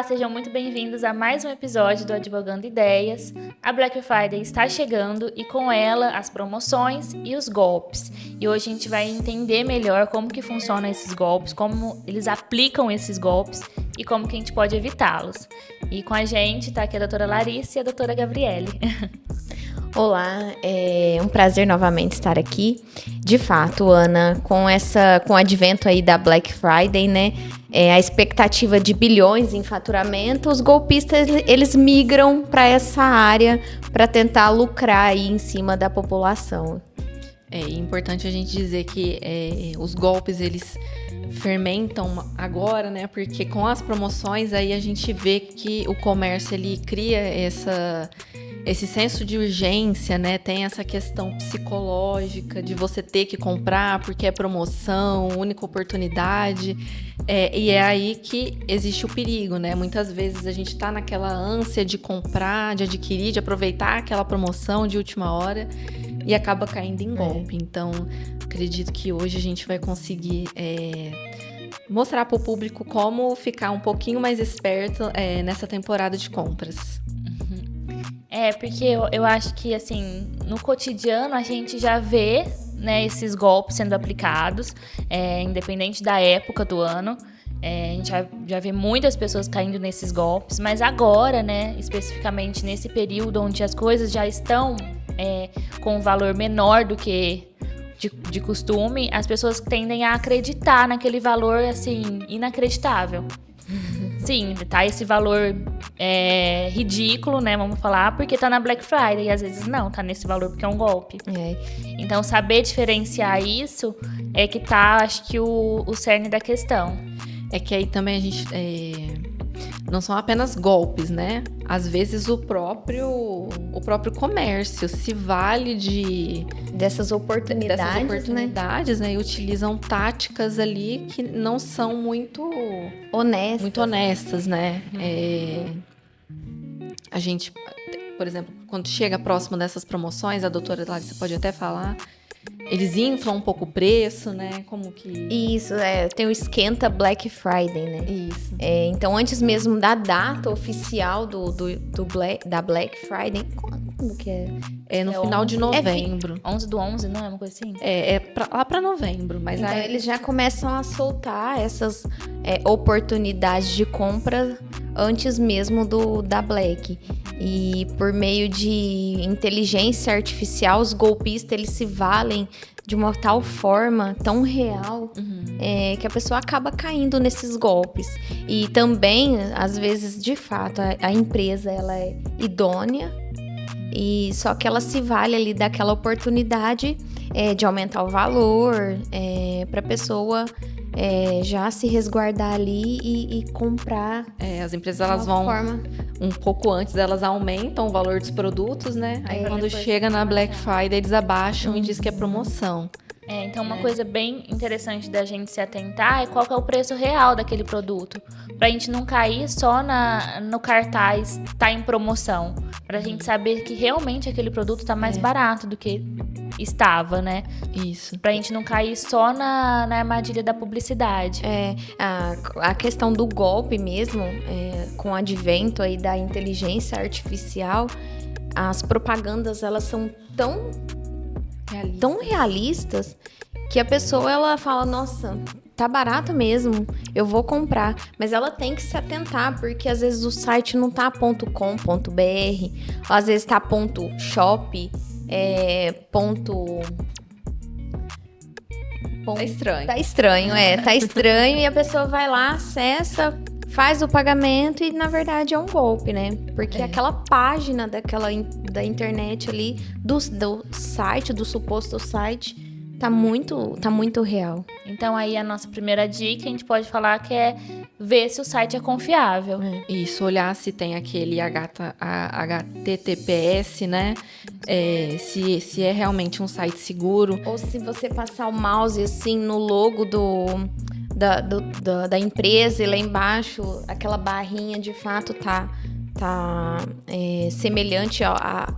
Olá, sejam muito bem-vindos a mais um episódio do Advogando Ideias. A Black Friday está chegando e com ela as promoções e os golpes. E hoje a gente vai entender melhor como que funcionam esses golpes, como eles aplicam esses golpes e como que a gente pode evitá-los. E com a gente está aqui a doutora Larissa e a doutora Gabriele. Olá, é um prazer novamente estar aqui. De fato, Ana, com o advento aí da Black Friday, né, a expectativa de bilhões em faturamento, os golpistas, eles migram para essa área para tentar lucrar aí em cima da população. É importante a gente dizer que os golpes, eles fermentam agora, né, porque com as promoções aí a gente vê que o comércio, ele cria esse senso de urgência, né? Tem essa questão psicológica de você ter que comprar porque é promoção, única oportunidade. E é aí que existe o perigo, né? Muitas vezes a gente tá naquela ânsia de comprar, de adquirir, de aproveitar aquela promoção de última hora e acaba caindo em golpe. Então, acredito que hoje a gente vai conseguir mostrar para o público como ficar um pouquinho mais esperto nessa temporada de compras. Porque eu acho que, assim, no cotidiano a gente já vê, né, esses golpes sendo aplicados, independente da época do ano. A gente já vê muitas pessoas caindo nesses golpes, mas agora, né, especificamente nesse período onde as coisas já estão com um valor menor do que de costume, as pessoas tendem a acreditar naquele valor, assim, inacreditável. Sim, tá esse valor ridículo, né, vamos falar, porque tá na Black Friday, e às vezes não, tá nesse valor porque é um golpe. Então, saber diferenciar isso é que tá, acho que, o cerne da questão. É que aí também a gente... não são apenas golpes, né? Às vezes o próprio comércio se vale dessas oportunidades, né? E utilizam táticas ali que não são muito honestas, né? A gente, por exemplo, quando chega próximo dessas promoções, a doutora Larissa pode até falar, eles inflam um pouco o preço, né? Como que... Isso, tem o esquenta Black Friday, né? Isso. Então, antes mesmo da data oficial da Black Friday, como que é? No final de novembro. 11/11, não é uma coisa assim? Lá pra novembro. Mas então, aí... eles já começam a soltar essas oportunidades de compra antes mesmo da Black. E por meio de inteligência artificial, os golpistas, eles se valem de uma tal forma, tão real, que a pessoa acaba caindo nesses golpes. E também, às vezes, de fato, a empresa, ela é idônea, e só que ela se vale ali daquela oportunidade de aumentar o valor, para a pessoa já se resguardar ali e comprar. As empresas, elas vão um pouco antes, elas aumentam o valor dos produtos, né? Aí quando chega na Black Friday, eles abaixam e diz que é promoção. Então uma coisa bem interessante da gente se atentar é qual que é o preço real daquele produto. Pra gente não cair só no cartaz, tá em promoção. Pra gente saber que realmente aquele produto tá mais barato do que estava, né? Isso. Pra gente não cair só na armadilha da publicidade. A questão do golpe mesmo, com o advento aí da inteligência artificial, as propagandas, elas são tão realistas que a pessoa, ela fala, nossa, tá barato mesmo, eu vou comprar. Mas ela tem que se atentar, porque às vezes o site não tá .com.br, ou às vezes tá .shop, Tá estranho. Tá estranho e a pessoa vai lá, acessa, faz o pagamento e na verdade é um golpe, né? Porque aquela página da internet ali, do site, do suposto site, tá muito real. Então aí a nossa primeira dica, a gente pode falar que é ver se o site é confiável. Isso, olhar se tem aquele HTTPS, né? Se é realmente um site seguro. Ou se você passar o mouse assim no logo da empresa e lá embaixo, aquela barrinha de fato tá semelhante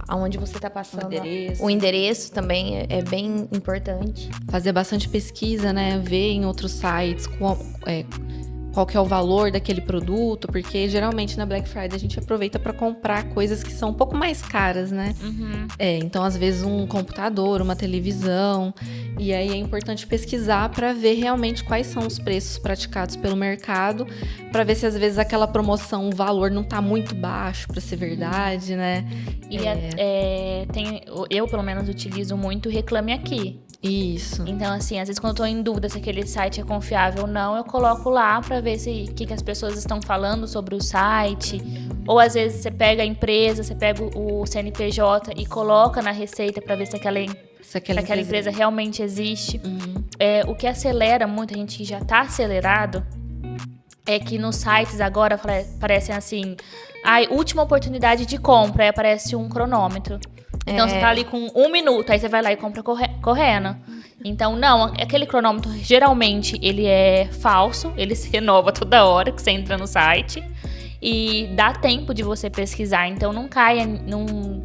aonde você está passando. O endereço também é bem importante. Fazer bastante pesquisa, né? Ver em outros sites qual que é o valor daquele produto, porque geralmente na Black Friday a gente aproveita para comprar coisas que são um pouco mais caras, né? Então às vezes um computador, uma televisão, e aí é importante pesquisar para ver realmente quais são os preços praticados pelo mercado, para ver se às vezes aquela promoção, o valor não tá muito baixo para ser verdade, né? E eu pelo menos utilizo muito o Reclame Aqui. Isso. Então, assim, às vezes quando eu tô em dúvida se aquele site é confiável ou não, eu coloco lá pra ver o que as pessoas estão falando sobre o site. Ou às vezes você pega a empresa, você pega o CNPJ e coloca na receita pra ver se aquela empresa realmente existe. O que acelera muito, a gente que já tá acelerado, é que nos sites agora parecem assim, última oportunidade de compra, aí aparece um cronômetro. Então, você tá ali com 1 minuto, aí você vai lá e compra correndo. Então, não, aquele cronômetro, geralmente, ele é falso, ele se renova toda hora que você entra no site. E dá tempo de você pesquisar, então não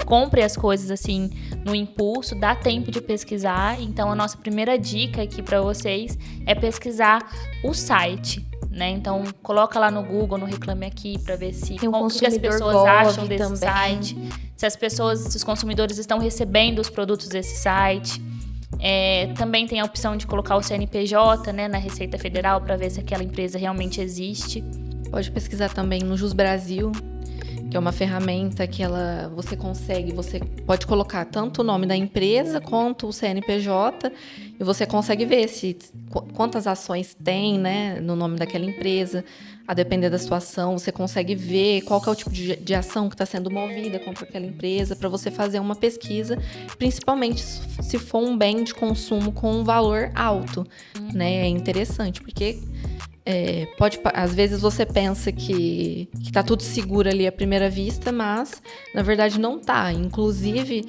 compre as coisas assim no impulso, dá tempo de pesquisar. Então, a nossa primeira dica aqui para vocês é pesquisar o site. Né? Então, coloca lá no Google, no Reclame Aqui, para ver o que as pessoas acham desse também. Site. Se os consumidores estão recebendo os produtos desse site. Também tem a opção de colocar o CNPJ, né, na Receita Federal, para ver se aquela empresa realmente existe. Pode pesquisar também no Jus Brasil, que é uma ferramenta que você pode colocar tanto o nome da empresa quanto o CNPJ, e você consegue ver quantas ações tem, né, no nome daquela empresa. A depender da situação, você consegue ver qual que é o tipo de ação que está sendo movida contra aquela empresa, para você fazer uma pesquisa, principalmente se for um bem de consumo com um valor alto, né? É interessante, porque às vezes você pensa que tá tudo seguro ali à primeira vista, mas na verdade não tá. Inclusive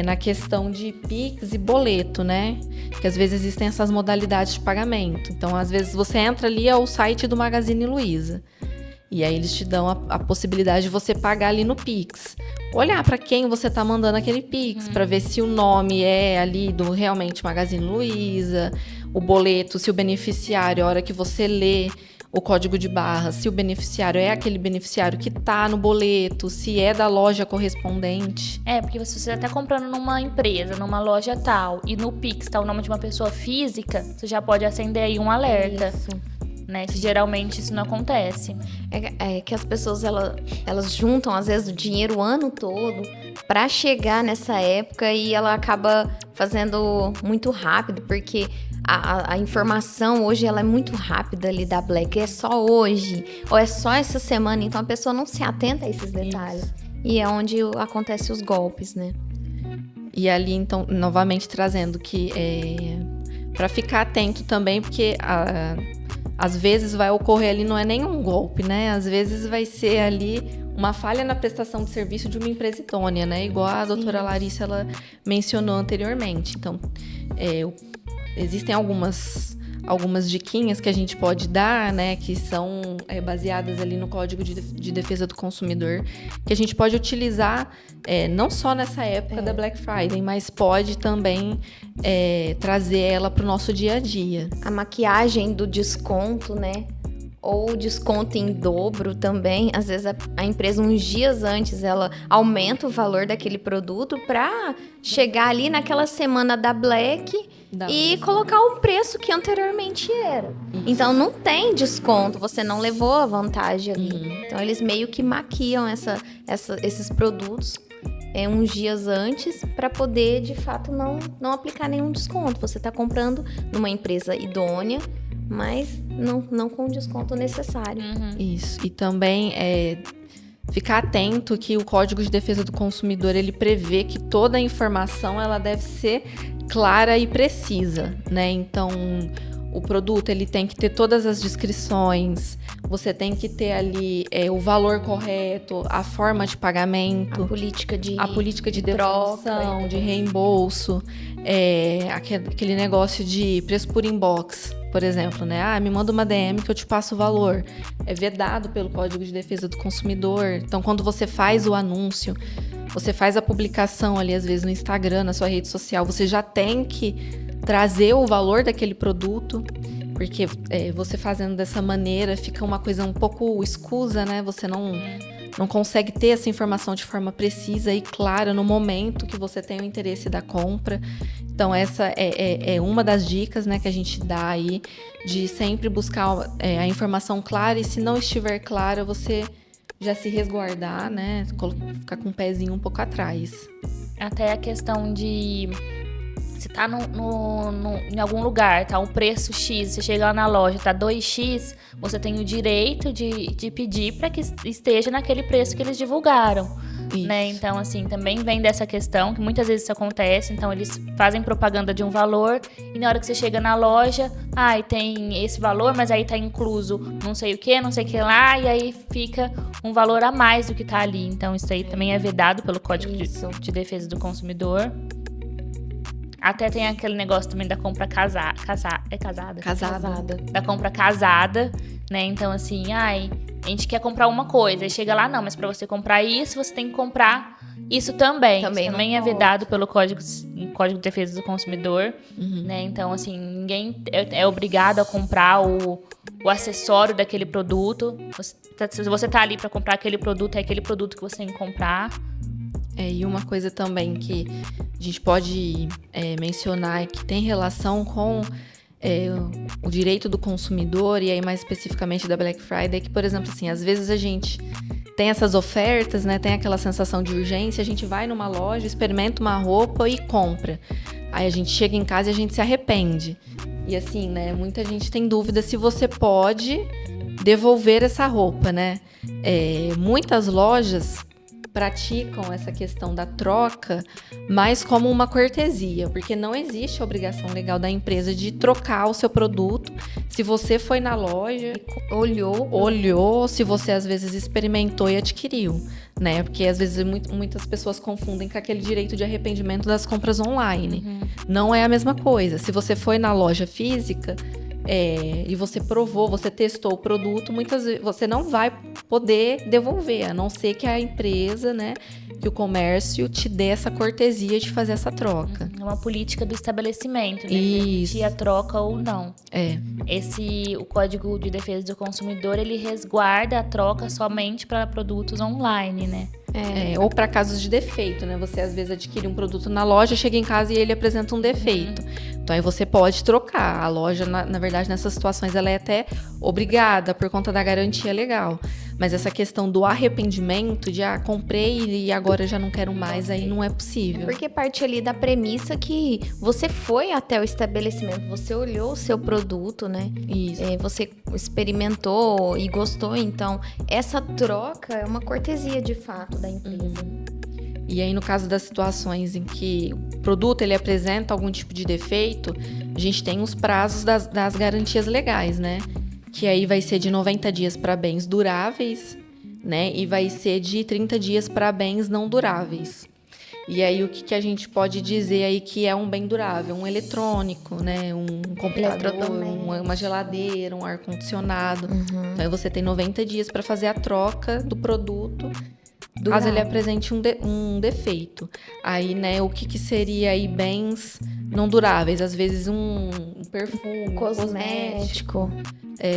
na questão de Pix e boleto, né? Que às vezes existem essas modalidades de pagamento. Então, às vezes você entra ali ao site do Magazine Luiza. E aí eles te dão a possibilidade de você pagar ali no Pix. Olhar para quem você tá mandando aquele Pix, para ver se o nome é ali do realmente Magazine Luiza, o boleto, se o beneficiário, a hora que você lê o código de barras, se o beneficiário é aquele beneficiário que tá no boleto, se é da loja correspondente. Porque se você tá comprando numa empresa, numa loja tal, e no Pix tá o nome de uma pessoa física, você já pode acender aí um alerta. Isso. Né? Geralmente isso não acontece. É que as pessoas elas juntam às vezes o dinheiro o ano todo para chegar nessa época, e ela acaba fazendo muito rápido, porque a informação hoje ela é muito rápida ali da Black. É só hoje ou é só essa semana, então a pessoa não se atenta a esses detalhes. Isso. E é onde acontecem os golpes, né? E ali, então, novamente trazendo que para ficar atento também, porque às vezes vai ocorrer ali, não é nenhum golpe, né? Às vezes vai ser ali uma falha na prestação de serviço de uma empresa idônea, né? Igual a doutora Larissa, ela mencionou anteriormente. Então, existem algumas diquinhas que a gente pode dar, né? Que são baseadas ali no Código de Defesa do Consumidor, que a gente pode utilizar não só nessa época da Black Friday, mas pode também trazer ela para o nosso dia a dia. A maquiagem do desconto, né? Ou desconto em dobro também. Às vezes a empresa, uns dias antes, ela aumenta o valor daquele produto para chegar ali naquela semana da Black e colocar o preço que anteriormente era. Isso. Então não tem desconto, você não levou a vantagem ali. Então eles meio que maquiam esses produtos uns dias antes para poder, de fato, não aplicar nenhum desconto. Você está comprando numa empresa idônea, mas não com o desconto necessário. Isso. E também ficar atento que o Código de Defesa do Consumidor, ele prevê que toda a informação ela deve ser clara e precisa, né? Então, o produto ele tem que ter todas as descrições, você tem que ter ali o valor correto, a forma de pagamento, a política de devolução, troca, de reembolso, aquele negócio de preço por inbox, por exemplo, né? Me manda uma DM que eu te passo o valor. É vedado pelo Código de Defesa do Consumidor. Então, quando você faz o anúncio, você faz a publicação ali, às vezes, no Instagram, na sua rede social, você já tem que trazer o valor daquele produto. Porque você fazendo dessa maneira fica uma coisa um pouco escusa, né? Você não consegue ter essa informação de forma precisa e clara no momento que você tem o interesse da compra. Então, essa é uma das dicas, né, que a gente dá aí, de sempre buscar a informação clara, e se não estiver clara, você já se resguardar, né, ficar com o pezinho um pouco atrás. Até a questão de... Se tá em algum lugar, tá um preço X, você chega lá na loja, tá 2x, você tem o direito de pedir para que esteja naquele preço que eles divulgaram, né? Então, assim, também vem dessa questão, que muitas vezes isso acontece, então eles fazem propaganda de um valor, e na hora que você chega na loja, tem esse valor, mas aí tá incluso não sei o que lá, e aí fica um valor a mais do que tá ali. Então, isso aí também é vedado pelo Código de Defesa do Consumidor. Até tem aquele negócio também da compra casada. Da compra casada, né? Então, assim, a gente quer comprar uma coisa, aí chega lá, não, mas pra você comprar isso, você tem que comprar isso também. Isso também é vedado pelo Código de Defesa do Consumidor, né? Então, assim, ninguém é obrigado a comprar o acessório daquele produto. Se você tá ali pra comprar aquele produto, é aquele produto que você tem que comprar. E uma coisa também que a gente pode mencionar que tem relação com o direito do consumidor, e aí mais especificamente da Black Friday, que, por exemplo, assim, às vezes a gente tem essas ofertas, né, tem aquela sensação de urgência, a gente vai numa loja, experimenta uma roupa e compra. Aí a gente chega em casa e a gente se arrepende. E assim, né, muita gente tem dúvida se você pode devolver essa roupa, né? Muitas lojas praticam essa questão da troca mais como uma cortesia, porque não existe a obrigação legal da empresa de trocar o seu produto. Se você foi na loja, olhou, se você às vezes experimentou e adquiriu, né? Porque às vezes muitas pessoas confundem com aquele direito de arrependimento das compras online. Não é a mesma coisa. Se você foi na loja física, e você provou, você testou o produto, muitas vezes você não vai poder devolver, a não ser que a empresa, né, que o comércio te dê essa cortesia de fazer essa troca. É uma política do estabelecimento, né? Isso. Permitir a troca ou não. O Código de Defesa do Consumidor, ele resguarda a troca somente para produtos online, né? Ou para casos de defeito, né? Você às vezes adquire um produto na loja, chega em casa e ele apresenta um defeito. Então aí você pode trocar. A loja, na verdade, nessas situações, ela é até obrigada por conta da garantia legal. Mas essa questão do arrependimento, de comprei e agora já não quero mais, aí não é possível. Porque parte ali da premissa que você foi até o estabelecimento, você olhou o seu produto, né? Isso. Você experimentou e gostou, então essa troca é uma cortesia de fato da empresa. E aí, no caso das situações em que o produto ele apresenta algum tipo de defeito, a gente tem os prazos das garantias legais, né? Que aí vai ser de 90 dias para bens duráveis, né? E vai ser de 30 dias para bens não duráveis. E aí, o que a gente pode dizer aí que é um bem durável? Um eletrônico, né? Um computador, uma geladeira, um ar-condicionado. Então, aí você tem 90 dias para fazer a troca do produto, caso ele apresente um defeito. Aí, né, o que seria aí bens não duráveis? Às vezes um perfume, cosmético.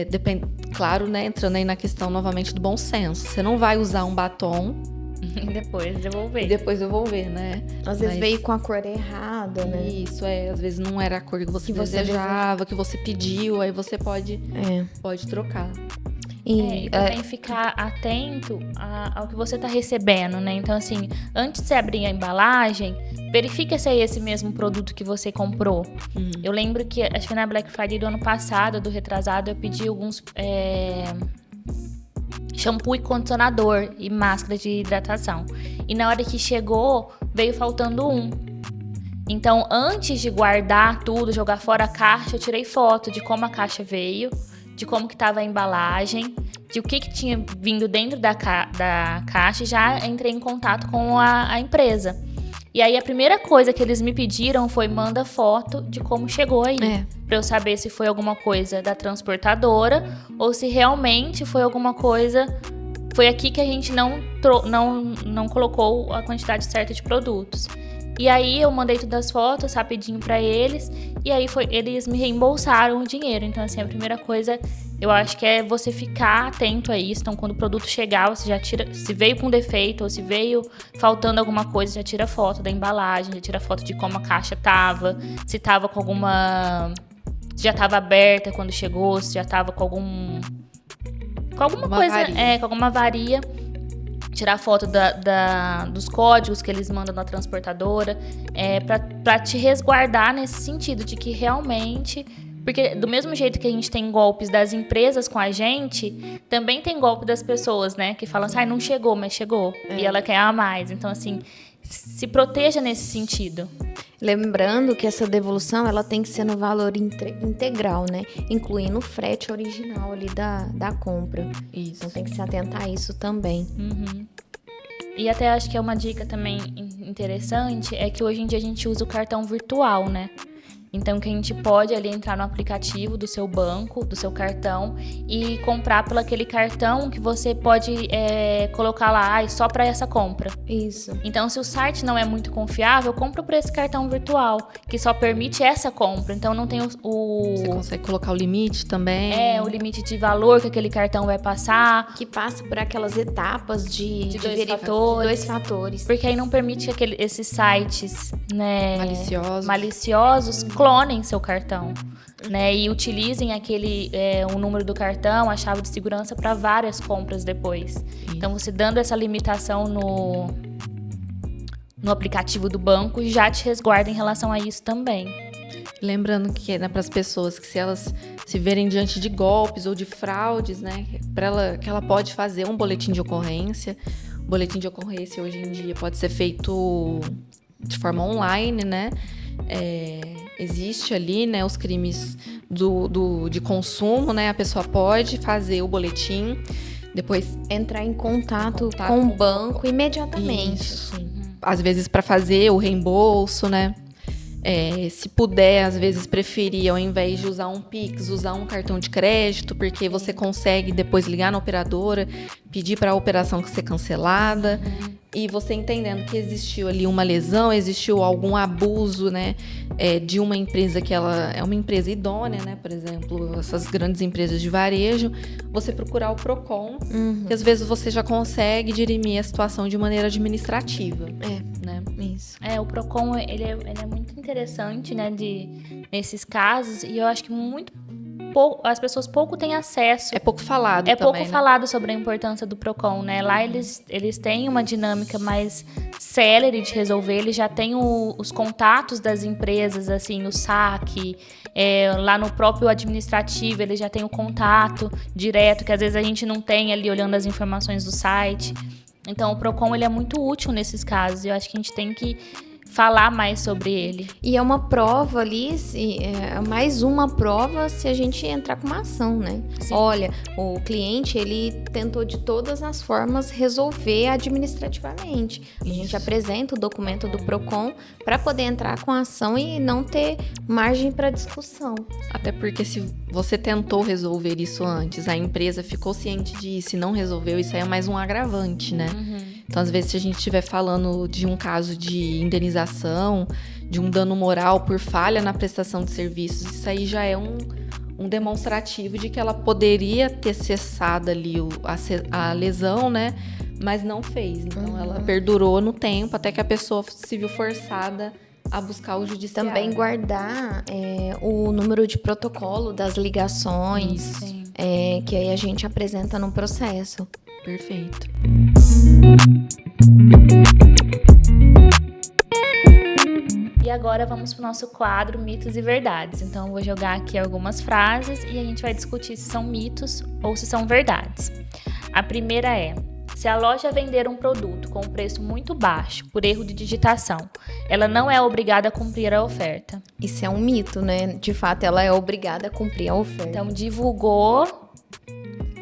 Depende, claro, né, entrando aí na questão novamente do bom senso. Você não vai usar um batom e depois devolver. Né? Às vezes veio com a cor errada, né? Isso, às vezes não era a cor que você desejava, que você pediu, aí você pode trocar. E também ficar atento ao que você está recebendo, né? Então, assim, antes de você abrir a embalagem, verifica se é esse mesmo produto que você comprou. Eu lembro que, acho que foi na Black Friday do ano passado, do retrasado, eu pedi alguns shampoo e condicionador e máscara de hidratação. E na hora que chegou, veio faltando um. Então, antes de guardar tudo, jogar fora a caixa, eu tirei foto de como a caixa veio, de como que estava a embalagem, de o que tinha vindo dentro da caixa, e já entrei em contato com a empresa. E aí a primeira coisa que eles me pediram foi: manda foto de como chegou aí, para eu saber se foi alguma coisa da transportadora ou se realmente foi alguma coisa, foi aqui que a gente não colocou a quantidade certa de produtos. E aí eu mandei todas as fotos rapidinho pra eles, e aí eles me reembolsaram o dinheiro. Então, assim, a primeira coisa, eu acho que é você ficar atento a isso. Então, quando o produto chegar, você já tira, se veio com defeito ou se veio faltando alguma coisa, já tira foto da embalagem, já tira foto de como a caixa tava, se tava com alguma... se já tava aberta quando chegou, se já tava com alguma coisa, avaria. com alguma avaria. Tirar foto dos códigos que eles mandam na transportadora, para te resguardar nesse sentido de que realmente... Porque do mesmo jeito que a gente tem golpes das empresas com a gente, também tem golpe das pessoas, né? Que falam assim, não chegou, mas chegou. E ela quer a mais. Então, assim, se proteja nesse sentido. Lembrando que essa devolução ela tem que ser no valor integral, né? Incluindo o frete original ali da compra. Isso. Então tem que se atentar a isso também. E até acho que é uma dica também interessante, é que hoje em dia a gente usa o cartão virtual, né? Então, que a gente pode ali entrar no aplicativo do seu banco, do seu cartão, e comprar pelo aquele cartão que você pode colocar lá, só para essa compra. Isso. Então, se o site não é muito confiável, compra por esse cartão virtual, que só permite essa compra. Então, não tem Você consegue colocar o limite também. o limite de valor que aquele cartão vai passar. Que passa por aquelas etapas de dois fatores. Porque aí não permite que esses sites, né, maliciosos clonem seu cartão, né, e utilizem o número do cartão, a chave de segurança para várias compras depois. Isso. Então, você dando essa limitação no aplicativo do banco já te resguarda em relação a isso também. Lembrando que, né, para as pessoas que se elas se verem diante de golpes ou de fraudes, né, que ela pode fazer um boletim de ocorrência. O boletim de ocorrência hoje em dia pode ser feito de forma online, né? Existe ali, né, os crimes de consumo, né? A pessoa pode fazer o boletim, depois entrar em contato com o banco imediatamente. Isso. Às vezes para fazer o reembolso, né? Se puder, às vezes preferir, ao invés de usar um Pix, usar um cartão de crédito, porque você consegue depois ligar na operadora, pedir para a operação ser cancelada. E você entendendo que existiu ali uma lesão, existiu algum abuso, né, de uma empresa que ela é uma empresa idônea, né, por exemplo, essas grandes empresas de varejo, você procurar o Procon, que às vezes você já consegue dirimir a situação de maneira administrativa. Né? Isso. O Procon, ele é muito interessante, né, nesses casos, e eu acho que as pessoas pouco têm acesso. É pouco falado também, pouco né? falado sobre a importância do Procon, né? Lá eles têm uma dinâmica mais célere de resolver, eles já têm os contatos das empresas, assim, no saque, lá no próprio administrativo, eles já têm o contato direto, que às vezes a gente não tem ali olhando as informações do site. Então, o Procon, ele é muito útil nesses casos, e eu acho que a gente tem que falar mais sobre ele. E é uma prova ali, mais uma prova se a gente entrar com uma ação, né? Sim. Olha, o cliente, ele tentou de todas as formas resolver administrativamente. A gente apresenta o documento do Procon para poder entrar com a ação e não ter margem para discussão. Até porque se você tentou resolver isso antes, a empresa ficou ciente disso e não resolveu, isso aí é mais um agravante, né? Então, às vezes, se a gente estiver falando de um caso de indenização, de um dano moral por falha na prestação de serviços, isso aí já é um demonstrativo de que ela poderia ter cessado ali a lesão, né? Mas não fez. Então, ela perdurou no tempo até que a pessoa se viu forçada a buscar o judiciário. Também guardar o número de protocolo das ligações, que aí a gente apresenta no processo. Perfeito. E agora vamos para o nosso quadro Mitos e Verdades. Então eu vou jogar aqui algumas frases e a gente vai discutir se são mitos ou se são verdades. A primeira é: se a loja vender um produto com um preço muito baixo por erro de digitação, ela não é obrigada a cumprir a oferta. Isso é um mito, né? De fato, ela é obrigada a cumprir a oferta. Então divulgou,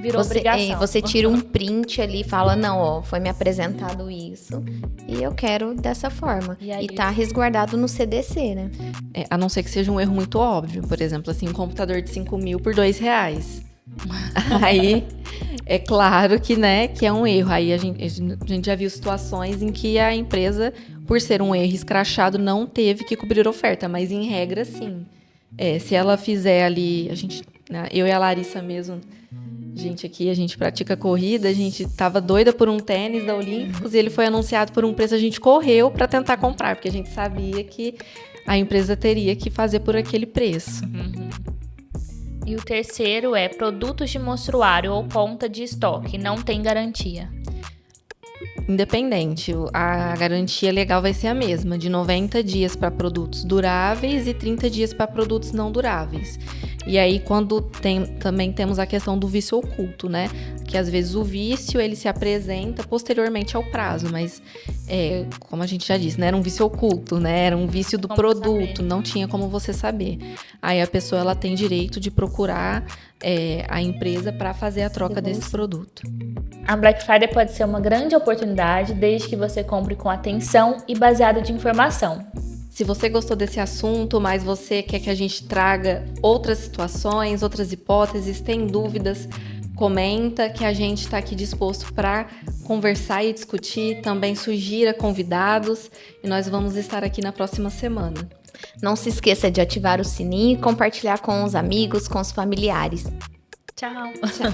virou obrigação. Você tira um print ali e fala, não, foi me apresentado isso e eu quero dessa forma. E tá resguardado no CDC, né? A não ser que seja um erro muito óbvio. Por exemplo, assim, um computador de 5 mil por R$2. Aí, é claro que, né, que é um erro. Aí a gente já viu situações em que a empresa por ser um erro escrachado, não teve que cobrir oferta, mas em regra, sim. Se ela fizer ali, eu e a Larissa mesmo, a gente pratica corrida, a gente tava doida por um tênis da Olímpicos e ele foi anunciado por um preço, a gente correu para tentar comprar, porque a gente sabia que a empresa teria que fazer por aquele preço. E o terceiro é produtos de mostruário ou ponta de estoque, não tem garantia. Independente, a garantia legal vai ser a mesma, de 90 dias para produtos duráveis e 30 dias para produtos não duráveis. E aí, também temos a questão do vício oculto, né? Que às vezes o vício, ele se apresenta posteriormente ao prazo, mas como a gente já disse, não era um vício oculto, né? Era um vício do produto, não tinha como você saber. Aí a pessoa, ela tem direito de procurar a empresa para fazer a troca desse produto. A Black Friday pode ser uma grande oportunidade desde que você compre com atenção e baseado de informação. Se você gostou desse assunto, mas você quer que a gente traga outras situações, outras hipóteses, tem dúvidas, comenta que a gente está aqui disposto para conversar e discutir. Também sugira convidados e nós vamos estar aqui na próxima semana. Não se esqueça de ativar o sininho e compartilhar com os amigos, com os familiares. Tchau! Tchau.